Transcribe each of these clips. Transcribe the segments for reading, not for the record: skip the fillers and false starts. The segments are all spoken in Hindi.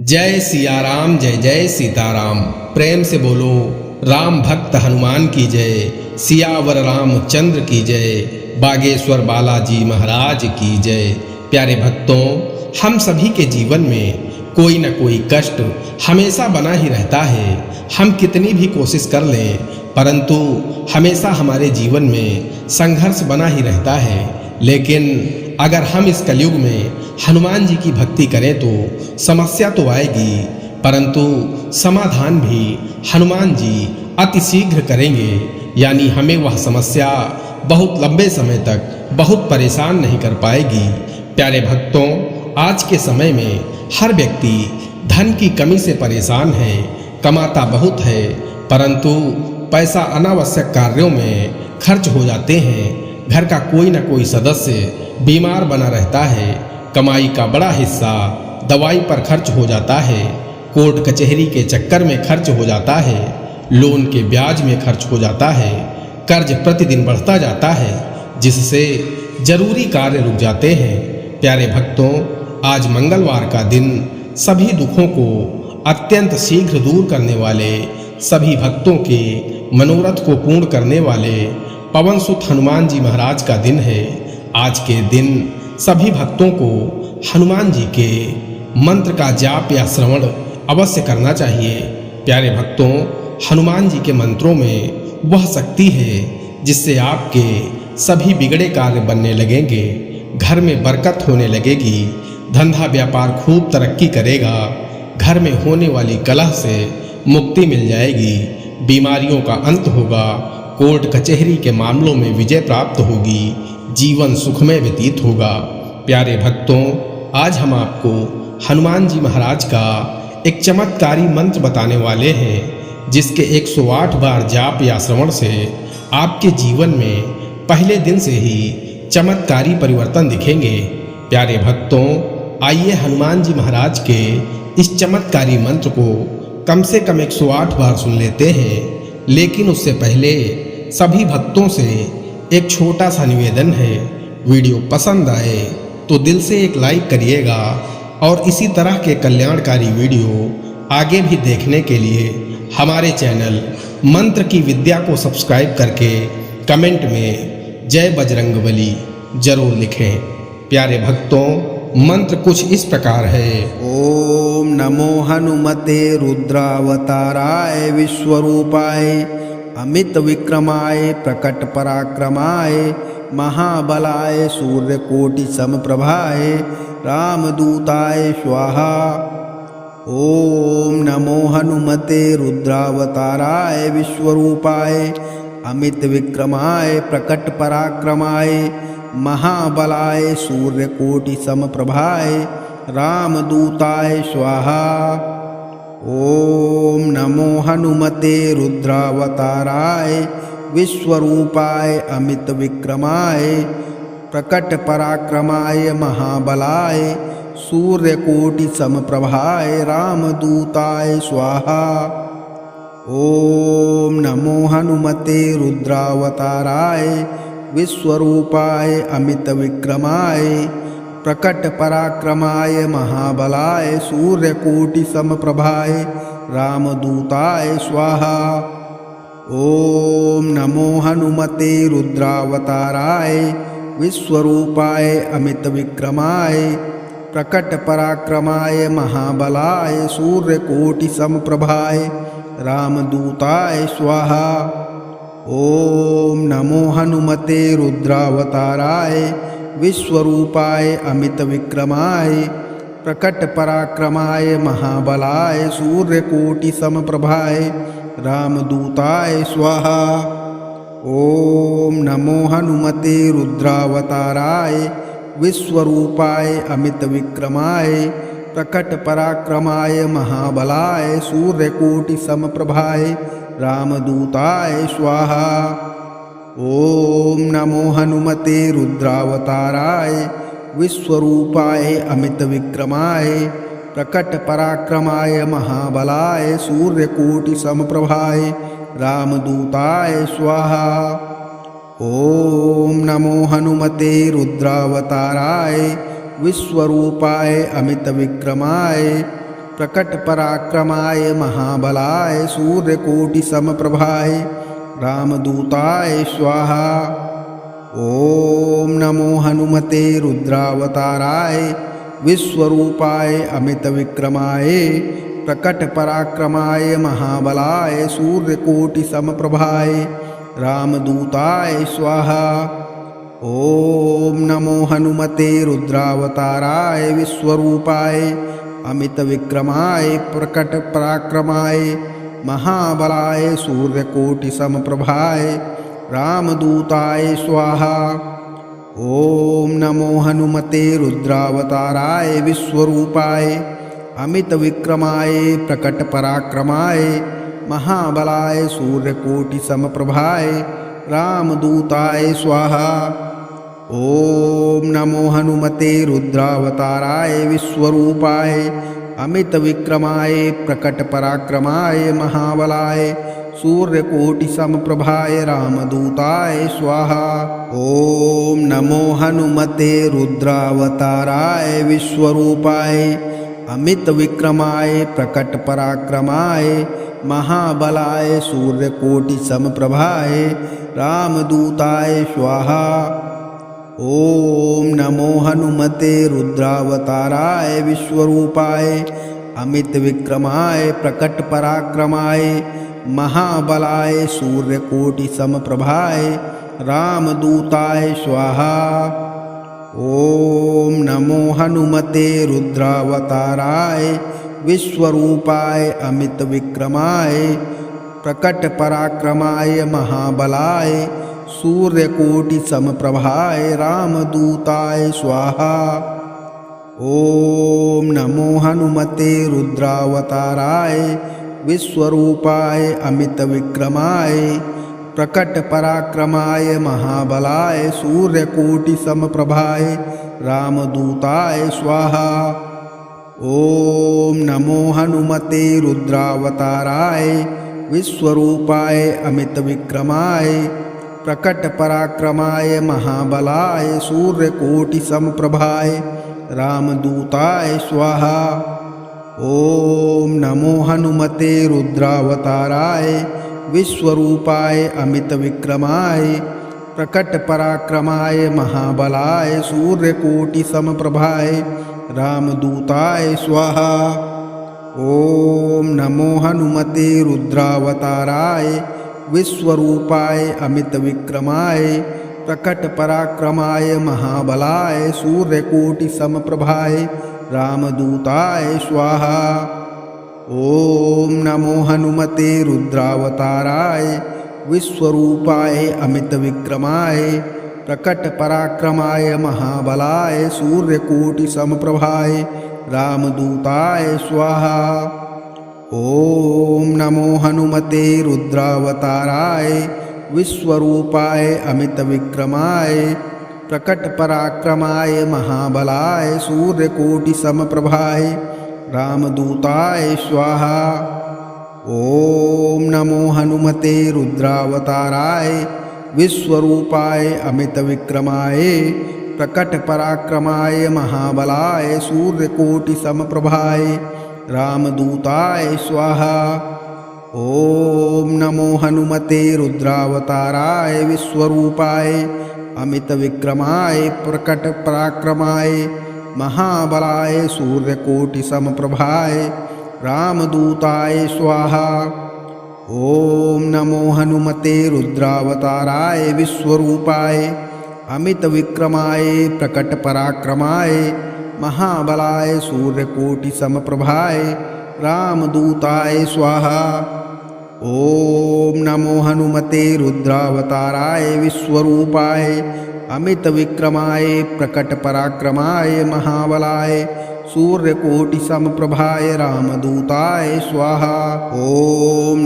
जय सिया राम, जय जय सीताराम। प्रेम से बोलो राम भक्त हनुमान की जय, सियावर रामचंद्र की जय, बागेश्वर बालाजी महाराज की जय। प्यारे भक्तों, हम सभी के जीवन में कोई न कोई कष्ट हमेशा बना ही रहता है। हम कितनी भी कोशिश कर लें, परंतु हमेशा हमारे जीवन में संघर्ष बना ही रहता है। लेकिन अगर हम इस कलयुग में हनुमान जी की भक्ति करें तो समस्या तो आएगी, परंतु समाधान भी हनुमान जी अति शीघ्र करेंगे। यानी हमें वह समस्या बहुत लंबे समय तक बहुत परेशान नहीं कर पाएगी। प्यारे भक्तों, आज के समय में हर व्यक्ति धन की कमी से परेशान है। कमाता बहुत है, परंतु पैसा अनावश्यक कार्यों में खर्च हो जाते हैं। घर का कोई न कोई सदस्य बीमार बना रहता है। कमाई का बड़ा हिस्सा दवाई पर खर्च हो जाता है। कोर्ट कचहरी के चक्कर में खर्च हो जाता है। लोन के ब्याज में खर्च हो जाता है। कर्ज प्रतिदिन बढ़ता जाता है, जिससे जरूरी कार्य रुक जाते हैं। प्यारे भक्तों, आज मंगलवार का दिन सभी दुखों को अत्यंत शीघ्र दूर करने वाले, सभी भक्तों के मनोरथ को पूर्ण करने वाले पवन सुत हनुमान जी महाराज का दिन है। आज के दिन सभी भक्तों को हनुमान जी के मंत्र का जाप या श्रवण अवश्य करना चाहिए। प्यारे भक्तों, हनुमान जी के मंत्रों में वह शक्ति है जिससे आपके सभी बिगड़े कार्य बनने लगेंगे, घर में बरकत होने लगेगी, धंधा व्यापार खूब तरक्की करेगा, घर में होने वाली कलह से मुक्ति मिल जाएगी, बीमारियों का अंत होगा, कोर्ट कचहरी के मामलों में विजय प्राप्त होगी, जीवन सुखमय व्यतीत होगा। प्यारे भक्तों, आज हम आपको हनुमान जी महाराज का एक चमत्कारी मंत्र बताने वाले हैं, जिसके 108 बार जाप या श्रवण से आपके जीवन में पहले दिन से ही चमत्कारी परिवर्तन दिखेंगे। प्यारे भक्तों, आइए हनुमान जी महाराज के इस चमत्कारी मंत्र को कम से कम 108 बार सुन लेते हैं। लेकिन उससे पहले सभी भक्तों से एक छोटा सा निवेदन है, वीडियो पसंद आए तो दिल से एक लाइक करिएगा और इसी तरह के कल्याणकारी वीडियो आगे भी देखने के लिए हमारे चैनल मंत्र की विद्या को सब्सक्राइब करके कमेंट में जय बजरंगबली जरूर लिखें। प्यारे भक्तों, मंत्र कुछ इस प्रकार है। ओम नमो हनुमते रुद्रावताराय विश्वरूपाय अमित विक्रमाय प्रकट पराक्रमाय महाबलाय सूर्यकोटि समप्रभाय रामदूताय स्वाहा। ओम नमो हनुमते रुद्रावताराय विश्वरूपाय अमित विक्रमाय प्रकट पराक्रमाय महाबलाय सूर्यकोटि समप्रभाय रामदूताय स्वाहा। ओम नमो हनुमते रुद्रावताराय विश्वरूपाय अमित विक्रमाय प्रकट पराक्रमाय महाबलाय सूर्यकोटि समप्रभाय रामदूताय स्वाहा। ओम नमो हनुमते रुद्रावताराय विश्वरूपाय अमित विक्रमाय प्रकट पराक्रमाय महाबलाय सूर्यकोटि समप्रभाय रामदूताय स्वाहा। ओम नमो हनुमते रुद्रावताराय विश्वरूपाय अमित विक्रमाय प्रकट पराक्रमाय महाबलाय सूर्यकोटि समप्रभाय रामदूताय स्वाहा। ओम नमो हनुमते रुद्रावताराय विश्वरूपाय अमित विक्रमाय प्रकट पराक्रमाय महाबलाय सूर्यकोटि समप्रभाय रामदूताय स्वाहा। ओम नमो हनुमते रुद्रावताराय विश्वरूपाय अमित विक्रमाय प्रकट पराक्रमाय महाबलाय सूर्यकोटि समप्रभाय रामदूताय स्वाहा। ओम नमो हनुमते रुद्रावताराय विश्वरूपाय अमित विक्रमाय प्रकट पराक्रमाय महाबलाय सूर्यकोटि समप्रभाय रामदूताय स्वाहा। ओम नमो हनुमते रुद्रावताराय विश्वरूपाय अमित विक्रमाय प्रकटपराक्रमाय महाबलाय सूर्यकोटिसमप्रभाय रामदूताय स्वाहा। ॐ नमो हनुमते रुद्रावताराय विश्वरूपाय अमितविक्रमाय प्रकटपराक्रमाय महाबलाय सूर्यकोटिसमप्रभाय रामदूताय स्वाहा। ॐ नमो हनुमते रुद्रावताराय विश्वरूपाय अमितविक्रमाय प्रकटपराक्रमाय महाबलाय सूर्यकोटिसमप्रभाय रामदूताय स्वाहा। ॐ नमो हनुमते रुद्रावताराय विश्वरूपाय अमितविक्रमाय प्रकटपराक्रमाय महाबलाय सूर्यकोटिसमप्रभाय रामदूताय स्वाहा। ॐ नमो हनुमते रुद्रावताराय विश्वरूपाय अमितविक्रमाय प्रकटपराक्रमाय महाबलाय सूर्यकोटिसमप्रभाय रामदूताय स्वाहा। ॐ नमो हनुमते रुद्रावताराय विश्वरूपाय अमितविक्रमाय प्रकटपराक्रमाय महाबलाय सूर्यकोटिसमप्रभाय रामदूताय स्वाहा। ॐ नमो हनुमते रुद्रावताराय विश्वरूपाय अमितविक्रमाय प्रकटपराक्रमाय महाबलाय सूर्यकोटिसमप्रभाय रामदूताय स्वाहा। ॐ नमो हनुमते रुद्रावताराय विश्वरूपाय अमितविक्रमाय प्रकटपराक्रमाय महाबलाय सूर्यकोटिसमप्रभाय रामदूताय स्वाहा। ॐ नमो हनुमते रुद्रावताराय विश्वरूपाय अमितविक्रमाय प्रकटपराक्रमाय महाबलाय सूर्यकोटिसमप्रभाय रामदूताय स्वाहा। ॐ नमो हनुमते रुद्रावताराय विश्वरूपाय अमितविक्रमाय प्रकटपराक्रमाय महाबलाय सूर्यकोटिसमप्रभाय रामदूताय स्वाहा। ॐ नमो हनुमते रुद्रावताराय विश्वरूपाय अमितविक्रमाय प्रकटपराक्रमाय महाबलाय सूर्यकोटिसमप्रभाय रामदूताय स्वाहा। ॐ नमो हनुमते रुद्रावताराय विश्वरूपाय अमितविक्रमाय प्रकटपराक्रमाय महाबलाय सूर्यकोटिसमप्रभाय रामदूताय स्वाहा। ॐ नमो हनुमते रुद्रावताराय विश्वरूपाय अमितविक्रमाय प्रकटपराक्रमाय महाबलाय सूर्यकोटिसमप्रभाय रामदूताय स्वाहा। ॐ नमो हनुमते रुद्रावताराय विश्वरूपाय अमितविक्रमाय प्रकटपराक्रमाय महाबलाय सूर्यकोटिसमप्रभाय रामदूताय स्वाहा। ॐ नमो हनुमते रुद्रावताराय विश्वरूपाय अमितविक्रमाय प्रकटपराक्रमाय महाबलाय सूर्यकोटिसमप्रभाय रामदूताय स्वाहा। ॐ नमो हनुमते रुद्रावताराय विश्वरूपाय अमितविक्रमाय प्रकटपराक्रमाय महाबलाय सूर्यकोटिसमप्रभाय रामदूताय स्वाहा। ॐ नमो हनुमते रुद्रावताराय विश्वरूपाय अमितविक्रमाय प्रकटपराक्रमाय महाबलाय सूर्यकोटिसमप्रभाय रामदूताय स्वाहा। ॐ नमो हनुमते रुद्रावताराय विश्वरूपाय अमितविक्रमाय प्रकटपराक्रमाय महाबलाय सूर्यकोटिसमप्रभाय रामदूताय स्वाहा। ॐ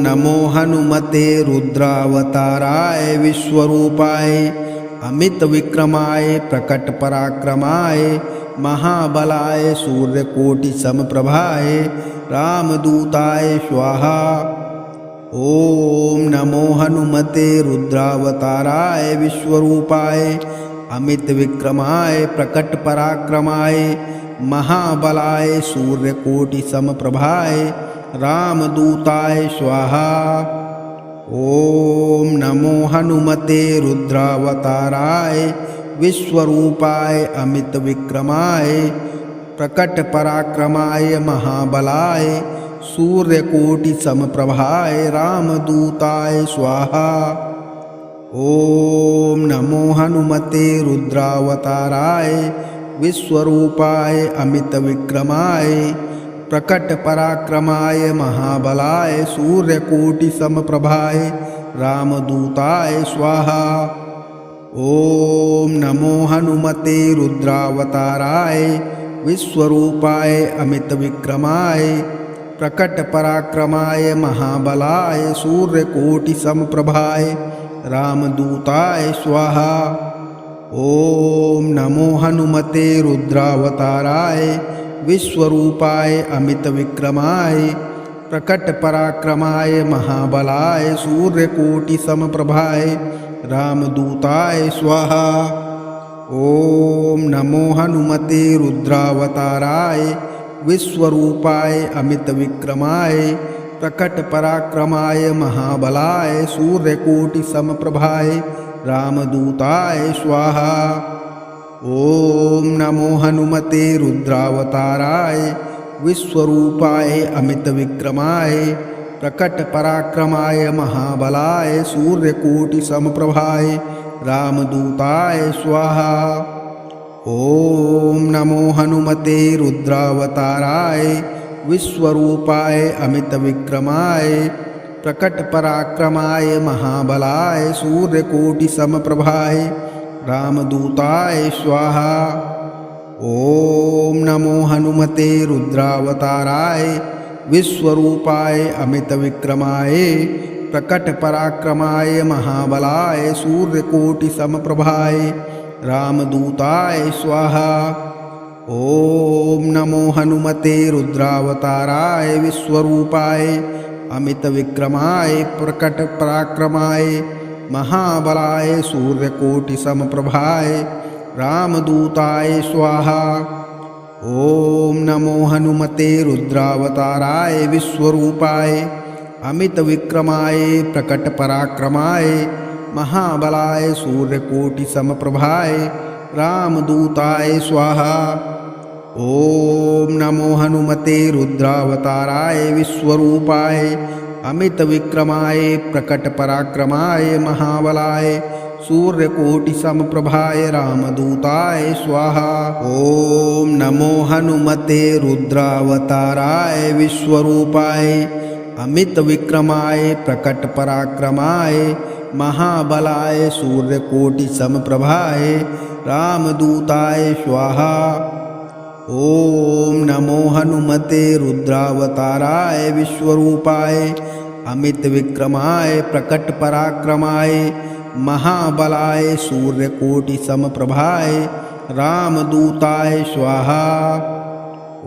नमो हनुमते रुद्रावताराय विश्वरूपाय अमितविक्रमाय प्रकटपराक्रमाय महाबलाय सूर्यकोटिसमप्रभाय रामदूताय स्वाहा। ॐ नमो हनुमते रुद्रावताराय विश्वरूपाय अमितविक्रमाय प्रकटपराक्रमाय महाबलाय सूर्यकोटि समप्रभाय रामदूताय स्वाहा। ओम नमो हनुमते रुद्रावताराय विश्वरूपाय अमित विक्रमाय प्रकट पराक्रमाय महाबलाय सूर्यकोटि समप्रभाय रामदूताय स्वाहा। ओम नमो हनुमते रुद्रावताराय विश्वरूपाय अमित विक्रमाय प्रकट पराक्रमाय महाबलाय सूर्यकोटि समप्रभाय रामदूताय स्वाहा। ओम नमो हनुमते रुद्रावताराय विश्वरूपाय अमित विक्रमाय प्रकट पराक्रमाय महाबलाय सूर्यकोटि समप्रभाय रामदूताय स्वाहा। ओम नमो हनुमते रुद्रावताराय विश्वरूपाय अमित विक्रमाय प्रकट पराक्रमाय महाबलाय सूर्यकोटि समप्रभाय रामदूताय स्वाहा। ओम नमो हनुमते रुद्रावताराय विश्वरूपाय अमित विक्रमाय प्रकट पराक्रमाय महाबलाय सूर्यकोटि समप्रभाय रामदूताय स्वाहा। ओम नमो हनुमते रुद्रावताराय विश्वरूपाय अमित विक्रमाय प्रकट पराक्रमाय महाबलाय सूर्यकोटि समप्रभाय रामदूताय स्वाहा। ओम नमो हनुमते रुद्रावताराय विश्वरूपाय अमित विक्रमाय प्रकट पराक्रमाय महाबलाय सूर्यकोटि समप्रभाय रामदूताय स्वाहा। ओम नमो हनुमते रुद्रावताराय विश्वरूपाय अमित विक्रमाय प्रकट पराक्रमाय महाबलाय सूर्यकोटि समप्रभाय रामदूताय स्वाहा। ओम नमो हनुमते रुद्रावताराय विश्वरूपाय अमित विक्रमाय प्रकट पराक्रमाय महाबलाय सूर्यकोटि समप्रभाय रामदूताय स्वाहा। ओम नमो हनुमते रुद्रावताराय विश्वरूपाय अमित विक्रमाय प्रकट पराक्रमाय महाबलाय सूर्यकोटि समप्रभाय रामदूताय स्वाहा। ओम नमो हनुमते रुद्रावताराय विश्वरूपाय अमित विक्रमाय प्रकट पराक्रमाय महाबलाय सूर्यकोटि समप्रभाय रामदूताय स्वाहा। ओम नमो हनुमते रुद्रावताराय विश्वरूपाय अमित विक्रमाय प्रकट पराक्रमाय महाबलाय सूर्यकोटि समप्रभाय रामदूताय स्वाहा। ओम नमो हनुमते रुद्रावताराय विश्वरूपाय अमित विक्रमाय प्रकट पराक्रमाय महाबलाय सूर्यकोटि समप्रभाय रामदूताय स्वाहा।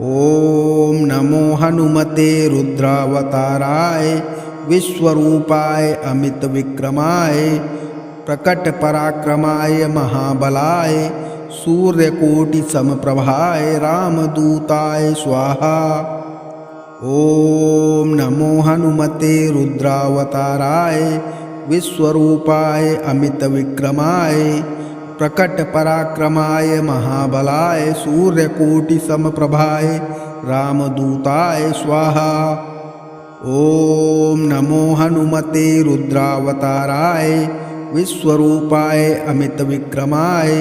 ओम नमो हनुमते रुद्रावताराय विश्वरूपाय अमित विक्रमाय प्रकट पराक्रमाय महाबलाय सूर्यकोटि समप्रभाय रामदूताय स्वाहा। ओम नमो हनुमते रुद्रावताराय विश्वरूपाय अमित विक्रमाय प्रकट पराक्रमाय महाबलाय सूर्यकोटि समप्रभाय रामदूताय स्वाहा। ओम नमो हनुमते रुद्रावताराय विश्वरूपाय अमित विक्रमाय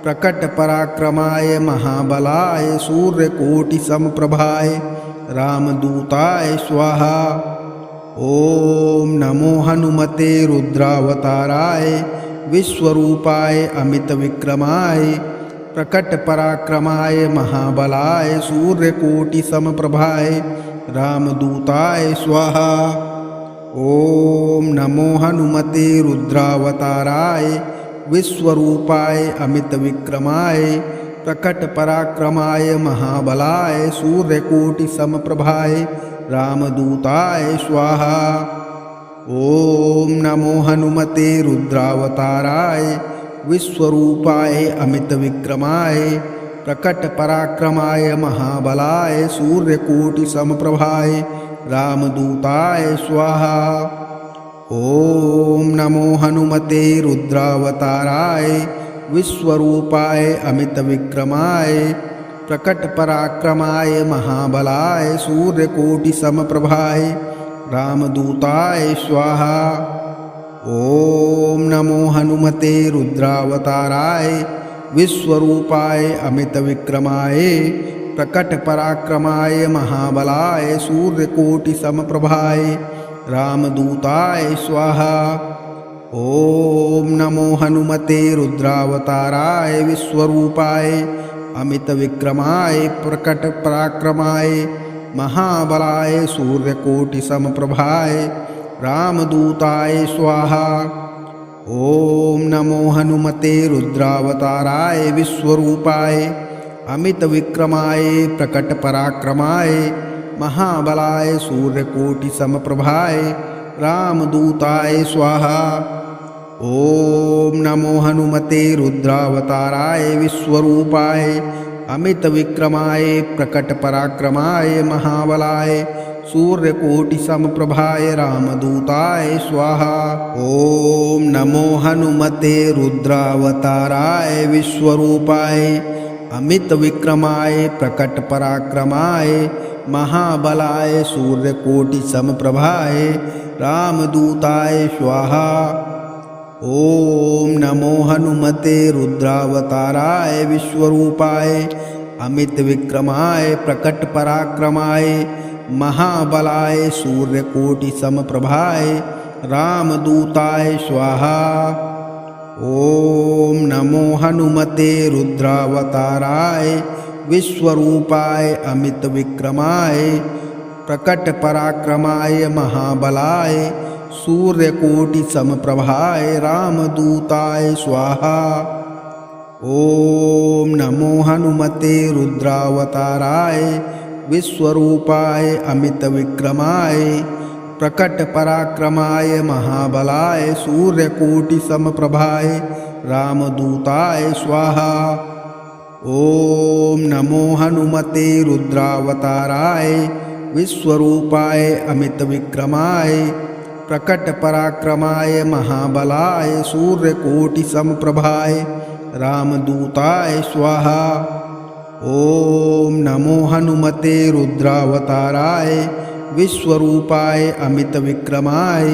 प्रकट पराक्रमाय महाबलाय सूर्यकोटि समप्रभाय रामदूताय स्वाहा। ओम नमो हनुमते रुद्रावताराय विश्वरूपाय अमित विक्रमाय प्रकट पराक्रमाय महाबलाय सूर्यकोटि समप्रभाय रामदूताय स्वाहा। ओम नमो हनुमते रुद्रावताराय विश्वरूपाय अमित विक्रमाय प्रकट पराक्रमाय महाबलाय सूर्यकोटि समप्रभाय रामदूताय स्वाहा। ओम नमो हनुमते रुद्रावताराय विश्वरूपाय अमित विक्रमाय प्रकट पराक्रमाय महाबलाय सूर्यकोटि समप्रभाय रामदूताय स्वाहा। ओम नमो हनुमते रुद्रावताराय विश्वरूपाय अमित विक्रमाय प्रकट पराक्रमाय महाबलाय सूर्यकोटि समप्रभाय रामदूताय स्वाहा। ओम नमो हनुमते रुद्रावताराय विश्वरूपाय अमित विक्रमाय प्रकट पराक्रमाय महाबलाय सूर्यकोटि समप्रभाय रामदूताय स्वाहा। ओम नमो हनुमते रुद्रावताराय विश्वरूपाय अमित विक्रमाय प्रकट पराक्रमाय महाबलाय सूर्यकोटि समप्रभाय रामदूताय स्वाहा। ओम नमो हनुमते रुद्रावताराय विश्वरूपाय अमित विक्रमाय प्रकट पराक्रमाय महाबलाय सूर्यकोटि समप्रभाय रामदूताय स्वाहा। ओम नमो हनुमते रुद्रावताराय विश्वरूपाय अमित विक्रमाय प्रकट पराक्रमाय महाबलाय सूर्यकोटि समप्रभाय रामदूताय स्वाहा। ओम नमो हनुमते रुद्रावताराय विश्वरूपाय अमित विक्रमाय प्रकट पराक्रमाय महाबलाय सूर्यकोटि समप्रभाय रामदूताय स्वाहा। ओम नमो हनुमते रुद्रावताराय विश्वरूपाय अमित विक्रमाय प्रकट पराक्रमाय महाबलाय सूर्यकोटि समप्रभाय रामदूताय स्वाहा। ओम नमो हनुमते रुद्रावताराय विश्वरूपाय अमित विक्रमाय प्रकट पराक्रमाय महाबलाय सूर्यकोटि समप्रभाय रामदूताय स्वाहा। ओम नमो हनुमते रुद्रावताराय विश्वरूपाय अमित विक्रमाय प्रकट पराक्रमाय महाबलाय सूर्यकोटि समप्रभाय रामदूताय स्वाहा। ओम नमो हनुमते रुद्रावताराय विश्वरूपाय अमित विक्रमाय प्रकट पराक्रमाय महाबलाय सूर्यकोटि समप्रभाय रामदूताय स्वाहा। ओम नमो हनुमते रुद्रावताराय विश्वरूपाय अमित विक्रमाय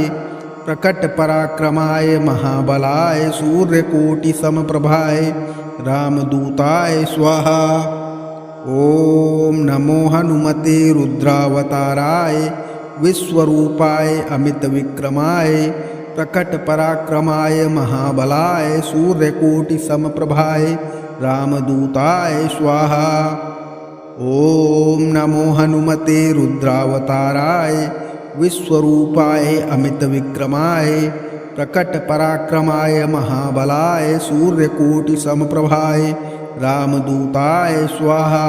प्रकट पराक्रमाय महाबलाय सूर्यकोटि समप्रभाय रामदूताय स्वाहा। ओम नमो हनुमते रुद्रावताराय विश्वरूपाय अमित विक्रमाय प्रकट पराक्रमाय महाबलाय सूर्यकोटि समप्रभाय रामदूताय स्वाहा। ओम नमो हनुमते रुद्रावताराय विश्वरूपाय अमित विक्रमाय प्रकट पराक्रमाय महाबलाय सूर्यकोटि समप्रभाय रामदूताय स्वाहा।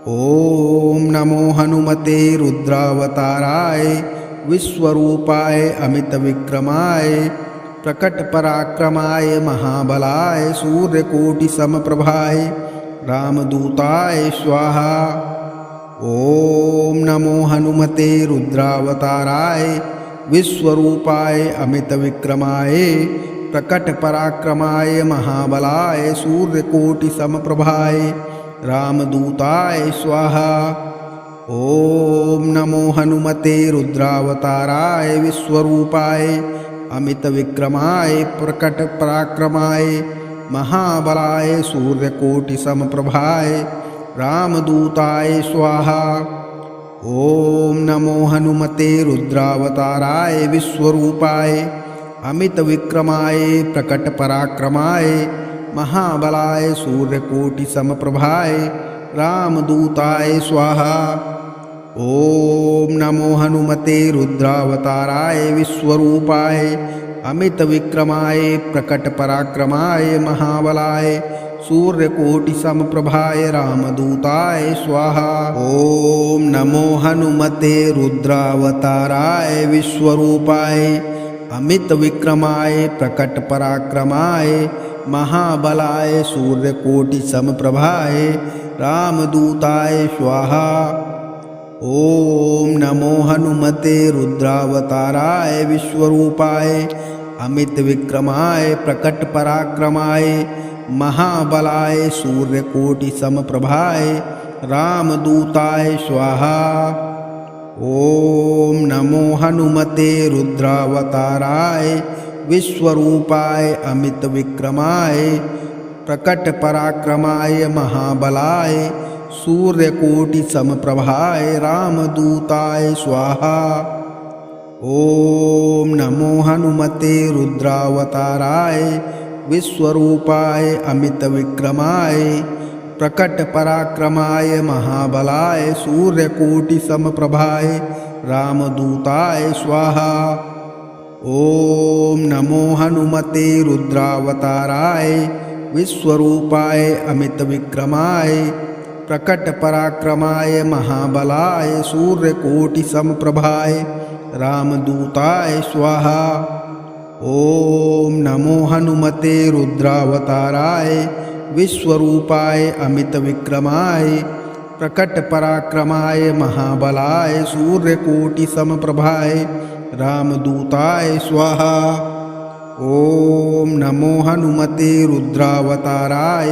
ओम नमो हनुमते रुद्रावताराय विश्वरूपाय अमित विक्रमाय प्रकट पराक्रमाय महाबलाय सूर्यकोटि समप्रभाय रामदूताय स्वाहा। ओम नमो हनुमते रुद्रावताराय विश्वरूपाय अमित विक्रमाय प्रकट पराक्रमाय महाबलाय सूर्यकोटि समप्रभाय रामदूताय स्वाहा। ओम नमो हनुमते रुद्रावताराय विश्वरूपाय अमित विक्रमाय प्रकट पराक्रमाय महाबलाय सूर्यकोटि समप्रभाय रामदूताय स्वाहा। ओम नमो हनुमते रुद्रावताराय विश्वरूपाय अमित विक्रमाय प्रकट पराक्रमाय महाबलाय सूर्यकोटि समप्रभाय रामदूताय स्वाहा। ओम नमो हनुमते रुद्रावताराय विश्वरूपाय अमित विक्रमाय प्रकट पराक्रमाय महाबलाय सूर्यकोटि समप्रभाय रामदूताय स्वाहा। ओम नमो हनुमते रुद्रावताराय विश्वरूपाय अमित विक्रमाय प्रकट पराक्रमाय महाबलाय सूर्यकोटि समप्रभाय रामदूताय स्वाहा। ओम नमो हनुमते रुद्रावताराय विश्वरूपाय अमित विक्रमाय प्रकट पराक्रमाय महाबलाय सूर्यकोटि समप्रभाय रामदूताय स्वाहा। ओम नमो हनुमते रुद्रावताराय विश्वरूपाय अमित विक्रमाय प्रकट पराक्रमाय महाबलाय सूर्यकोटि समप्रभाय रामदूताय स्वाहा। ओम नमो हनुमते रुद्रावताराय विश्वरूपाय अमित विक्रमाय प्रकट पराक्रमाय महाबलाय सूर्यकोटि समप्रभाय रामदूताय स्वाहा। ओम नमो हनुमते रुद्रावताराय विश्वरूपाय अमित विक्रमाय प्रकट पराक्रमाय महाबलाय सूर्यकोटि समप्रभाय रामदूताय स्वाहा। ओम नमो हनुमते रुद्रावताराय विश्वरूपाय अमित विक्रमाय प्रकट पराक्रमाय महाबलाय सूर्यकोटि समप्रभाय रामदूताय स्वाहा। ओम नमो हनुमते रुद्रावताराय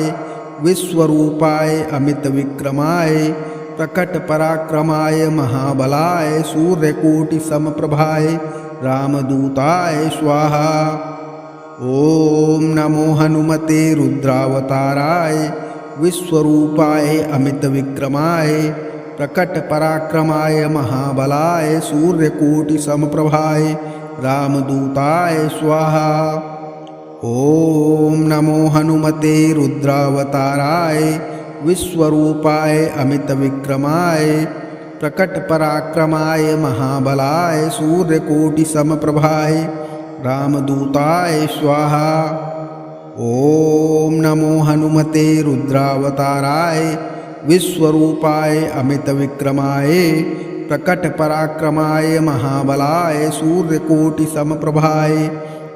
विश्वरूपाय अमित विक्रमाय प्रकट पराक्रमाय महाबलाय सूर्यकोटि समप्रभाय रामदूताय स्वाहा। ओम नमो हनुमते रुद्रावताराय विश्वरूपाय अमित विक्रमाय प्रकट पराक्रमाय महाबलाय सूर्यकोटि समप्रभाय रामदूताय स्वाहा। ओम नमो हनुमते रुद्रावताराय विश्वरूपाय अमित विक्रमाय प्रकट पराक्रमाय महाबलाय सूर्यकोटि समप्रभाय रामदूताय स्वाहा। ओम नमो हनुमते रुद्रावताराय विश्वरूपाय अमित विक्रमाय प्रकट पराक्रमाय महाबलाय सूर्यकोटि समप्रभाय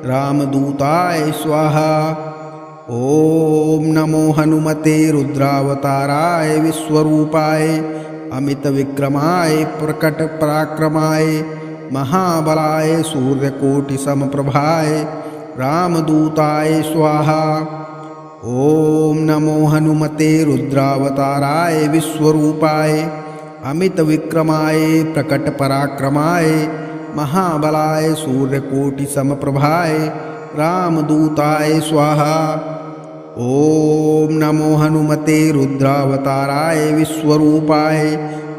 रामदूताय स्वाहा। ओम नमो हनुमते रुद्रावताराय विश्वरूपाय अमित विक्रमाय प्रकट पराक्रमाय महाबलाय सूर्यकोटि समप्रभाय रामदूताय स्वाहा। ओम नमो हनुमते रुद्रावताराय विश्वरूपाय अमित विक्रमाय प्रकट पराक्रमाय महाबलाय सूर्यकोटि समप्रभाय रामदूताय स्वाहा। ओम नमो हनुमते रुद्रावताराय विश्वरूपाय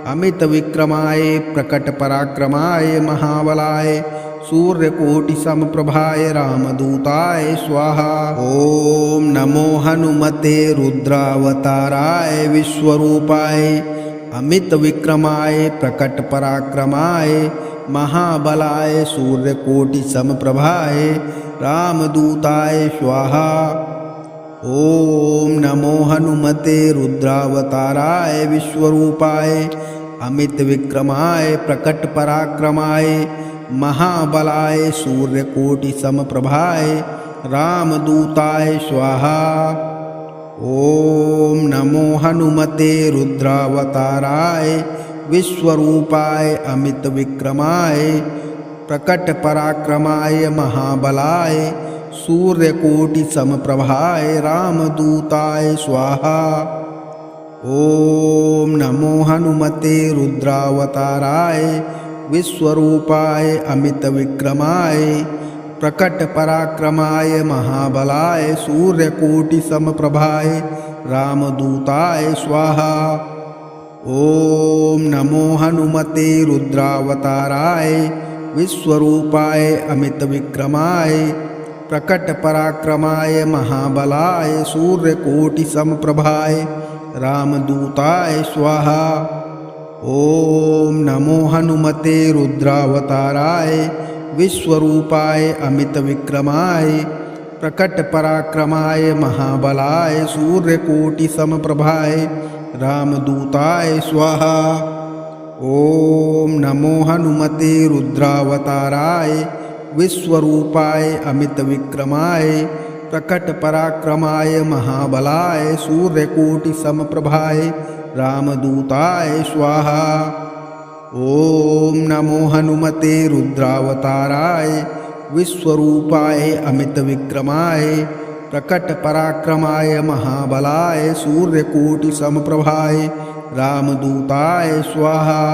अमित विक्रमाय प्रकट पराक्रमाय महाबलाय सूर्यकोटि समप्रभाय रामदूताय स्वाहा। ओम नमो हनुमते रुद्रावताराय विश्वरूपाय अमित विक्रमाय प्रकट पराक्रमाय महाबलाय सूर्यकोटि समप्रभाय रामदूताय स्वाहा। ओम नमो हनुमते रुद्रावताराय विश्वरूपाय अमित विक्रमाय प्रकट पराक्रमाय महाबलाय सूर्यकोटि समप्रभाय रामदूताय स्वाहा। ओम नमो हनुमते रुद्रावताराय विश्वरूपाय अमित विक्रमाय प्रकट पराक्रमाय महाबलाय सूर्यकोटि समप्रभाय रामदूताय स्वाहा। ओम नमो हनुमते रुद्रावताराय विश्वरूपाय अमित विक्रमाय प्रकट पराक्रमाय महाबलाय सूर्यकोटि समप्रभाय रामदूताय स्वाहा। ओम नमो हनुमते रुद्रावताराय विश्वरूपाय अमित विक्रमाय प्रकट पराक्रमाय महाबलाय सूर्यकोटि समप्रभाय रामदूताय स्वाहा। ओम नमो हनुमते रुद्रावताराय विश्वरूपाय अमित विक्रमाय प्रकट पराक्रमाय महाबलाय सूर्यकोटि समप्रभाय रामदूताय स्वाहा। ओम नमो हनुमते रुद्रावताराय विश्वरूपाय अमित विक्रमाय प्रकट पराक्रमाय महाबलाय सूर्यकोटि समप्रभाय रामदूताय स्वाहा। ओम नमो हनुमते रुद्रावताराय विश्वरूपाय अमित विक्रमाय प्रकट पराक्रमाय महाबलाय सूर्यकोटि समप्रभाय रामदूताय स्वाहा।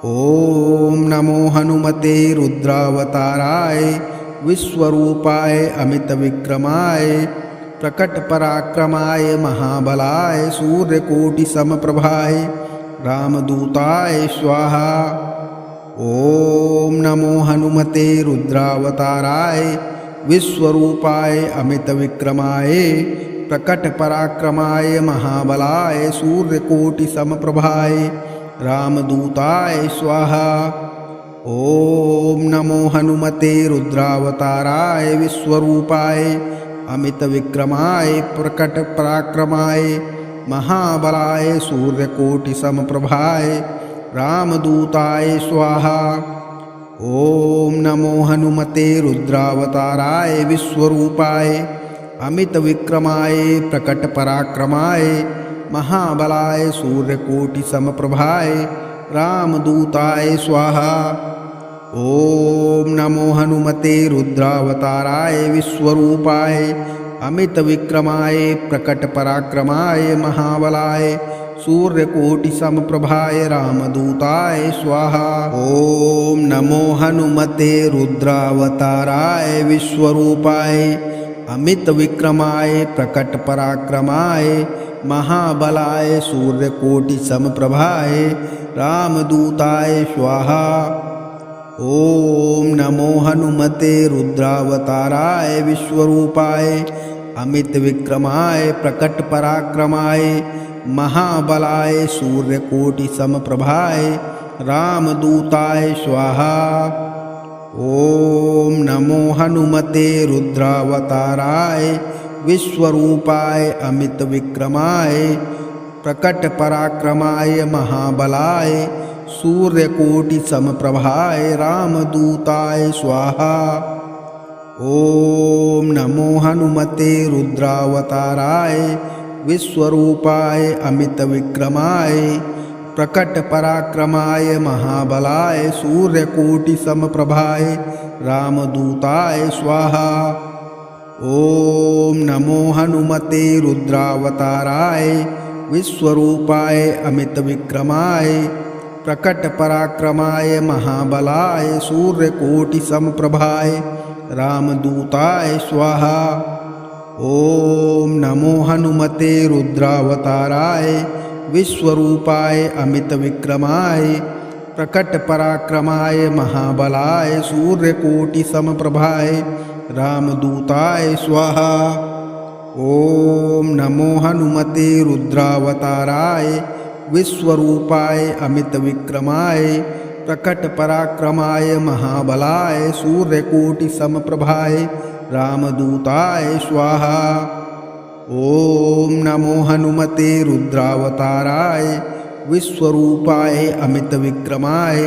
ओम नमो हनुमते रुद्रावताराय विश्वरूपाय अमित विक्रमाय प्रकट पराक्रमाय महाबलाय सूर्यकोटि समप्रभाय रामदूताय स्वाहा। ओम नमो हनुमते रुद्रावताराय विश्वरूपाय अमित विक्रमाय प्रकट पराक्रमाय महाबलाय सूर्यकोटि समप्रभाय रामदूताय स्वाहा। ओम नमो हनुमते रुद्रावताराय विश्वरूपाय अमित विक्रमाय प्रकट पराक्रमाय महाबलाय सूर्यकोटि समप्रभाय रामदूताय स्वाहा। ओम नमो हनुमते रुद्रावताराय विश्वरूपाय अमित विक्रमाय प्रकट पराक्रमाय महाबलाय सूर्यकोटि समप्रभाय रामदूताय स्वाहा। ओम नमो हनुमते रुद्रावताराय विश्वरूपाय अमित विक्रमाय प्रकट पराक्रमाय महाबलाय सूर्यकोटि समप्रभाय रामदूताय स्वाहा। ओम नमो हनुमते रुद्रावताराय विश्वरूपाय अमित विक्रमाय प्रकट पराक्रमाय महाबलाय सूर्यकोटि समप्रभाय रामदूताय स्वाहा। ओम नमो हनुमते रुद्रावताराय विश्वरूपाय अमित विक्रमाय प्रकट पराक्रमाय महाबलाय सूर्यकोटि समप्रभाय रामदूताय स्वाहा। ओम नमो हनुमते रुद्रावताराय विश्वरूपाय अमित विक्रमाय प्रकट पराक्रमाय महाबलाय सूर्यकोटि समप्रभाय रामदूताय स्वाहा। ओम नमो हनुमते रुद्रावताराय विश्वरूपाय अमित विक्रमाय प्रकट पराक्रमाय महाबलाय सूर्यकोटि समप्रभाय रामदूताय स्वाहा। ओम नमो हनुमते रुद्रावताराय विश्वरूपाय अमित विक्रमाय प्रकट पराक्रमाय महाबलाय सूर्यकोटि समप्रभाय रामदूताय स्वाहा। ओम नमो हनुमते रुद्रावताराय विश्वरूपाय अमित विक्रमाय प्रकट पराक्रमाय महाबलाय सूर्यकोटि समप्रभाय रामदूताय स्वाहा। ओम नमो हनुमते रुद्रावताराय विश्वरूपाय अमित विक्रमाय प्रकट पराक्रमाय महाबलाय सूर्यकोटि समप्रभाय रामदूताय स्वाहा। ओम नमो हनुमते रुद्रावताराय विश्वरूपाय अमित विक्रमाय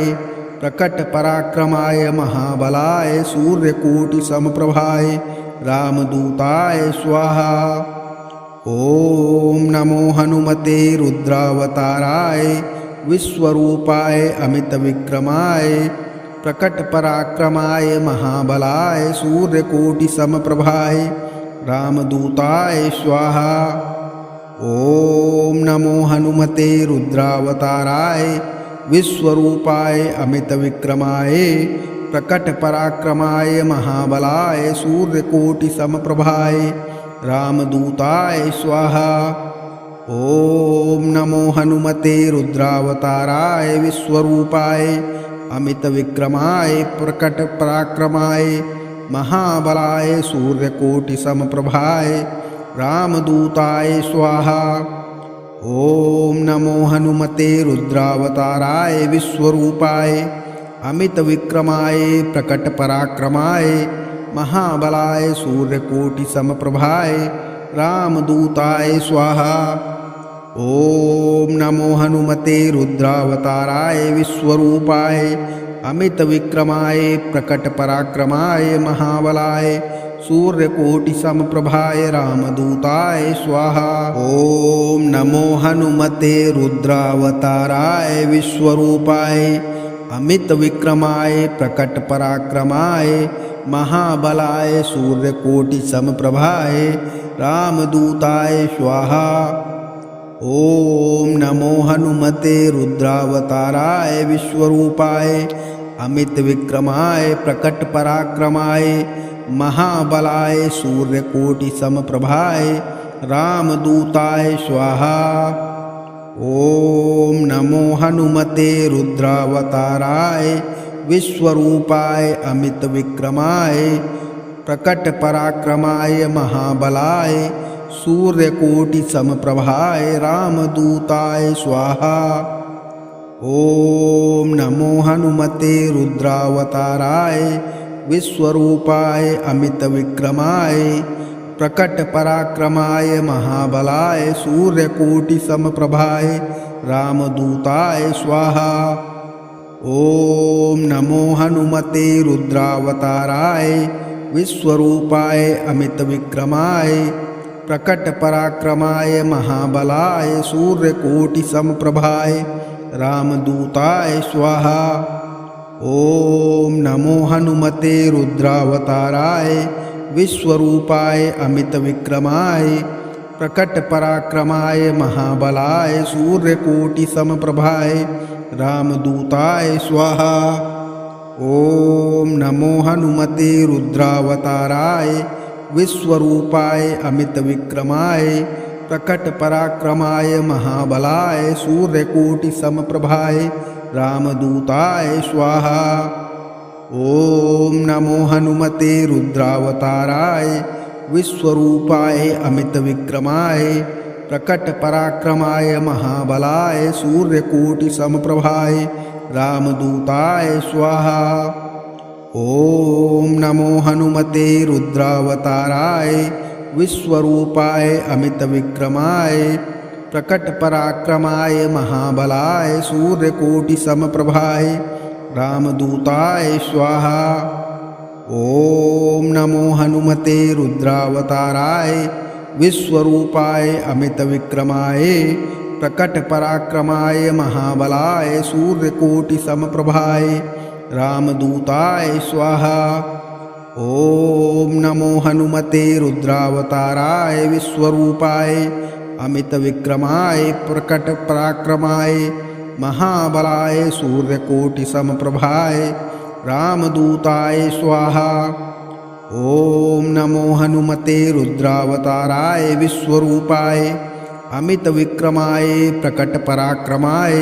प्रकट पराक्रमाय महाबलाय सूर्यकोटि समप्रभाय रामदूताय स्वाहा। ओम नमो हनुमते रुद्रावताराय विश्वरूपाय अमित विक्रमाय प्रकट पराक्रमाय महाबलाय सूर्यकोटि समप्रभाय रामदूताय स्वाहा। ओम नमो हनुमते रुद्रावताराय विश्वरूपाय अमित विक्रमाय प्रकट पराक्रमाय महाबलाय सूर्यकोटि समप्रभाय रामदूताय स्वाहा। ओम नमो हनुमते रुद्रावताराय विश्वरूपाय अमित विक्रमाय प्रकट पराक्रमाय महाबलाय सूर्यकोटि समप्रभाय रामदूताय स्वाहा। ओम नमो हनुमते रुद्रावताराय विश्वरूपाय अमित विक्रमाय प्रकट पराक्रमाय महाबलाय सूर्यकोटि समप्रभाय रामदूताय स्वाहा। ओम नमो हनुमते रुद्रावताराय विश्वरूपाय अमित विक्रमाय प्रकट पराक्रमाय महाबलाय सूर्यकोटिसमप्रभाय रामदूताय स्वाहा। ॐ नमो हनुमते रुद्रावताराय विश्वरूपाय अमितविक्रमाय प्रकटपराक्रमाय महाबलाय सूर्यकोटिसमप्रभाय रामदूताय स्वाहा। ॐ नमो हनुमते रुद्रावताराय विश्वरूपाय अमितविक्रमाय प्रकटपराक्रमाय महाबलाय सूर्यकोटिसमप्रभाय रामदूताय स्वाहा। ॐ नमो हनुमते रुद्रावताराय विश्वरूपाय अमितविक्रमाय प्रकटपराक्रमाय महाबलाय सूर्यकोटिसमप्रभाय रामदूताय स्वाहा। ॐ नमो हनुमते रुद्रावताराय विश्वरूपाय अमितविक्रमाय प्रकटपराक्रमाय महाबलाय सूर्यकोटिसमप्रभाय रामदूताय स्वाहा। ॐ नमो हनुमते रुद्रावताराय विश्वरूपाय अमितविक्रमाय प्रकटपराक्रमाय महाबलाय सूर्यकोटिसमप्रभाय रामदूताय स्वाहा। ॐ नमो हनुमते रुद्रावताराय विश्वरूपाय अमितविक्रमाय प्रकटपराक्रमाय महाबलाय सूर्यकोटिसमप्रभाय रामदूताय स्वाहा। ॐ नमो हनुमते रुद्रावताराय विश्वरूपाय अमितविक्रमाय प्रकटपराक्रमाय महाबलाय सूर्यकोटिसमप्रभाय रामदूताय स्वाहा। ॐ नमो हनुमते रुद्रावताराय विश्वरूपाय अमितविक्रमाय प्रकटपराक्रमाय महाबलाय सूर्यकोटिसमप्रभाय रामदूताय स्वाहा। ॐ नमो हनुमते रुद्रावताराय विश्वरूपाय अमितविक्रमाय प्रकटपराक्रमाय महाबलाय सूर्यकोटिसमप्रभाय रामदूताय स्वाहा। ॐ नमो हनुमते रुद्रावताराय विश्वरूपाय अमितविक्रमाय प्रकटपराक्रमाय महाबलाय सूर्यकोटिसमप्रभाय रामदूताय स्वाहा। ॐ नमो हनुमते रुद्रावताराय विश्वरूपाय अमितविक्रमाय प्रकटपराक्रमाय महाबलाय सूर्यकोटिसमप्रभाय रामदूताय स्वाहा। ॐ नमो हनुमते रुद्रावताराय विश्वरूपाय अमितविक्रमाय प्रकटपराक्रमाय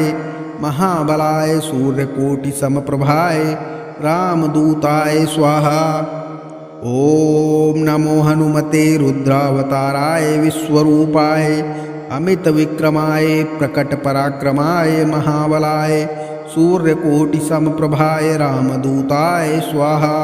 महाबलाय सूर्यकोटिसमप्रभाय रामदूताय स्वाहा। ॐ नमो हनुमते रुद्रावताराय विश्वरूपाय अमितविक्रमाय प्रकटपराक्रमाय महाबलाय सूर्यकोटिसमप्रभाय रामदूताय स्वाहा।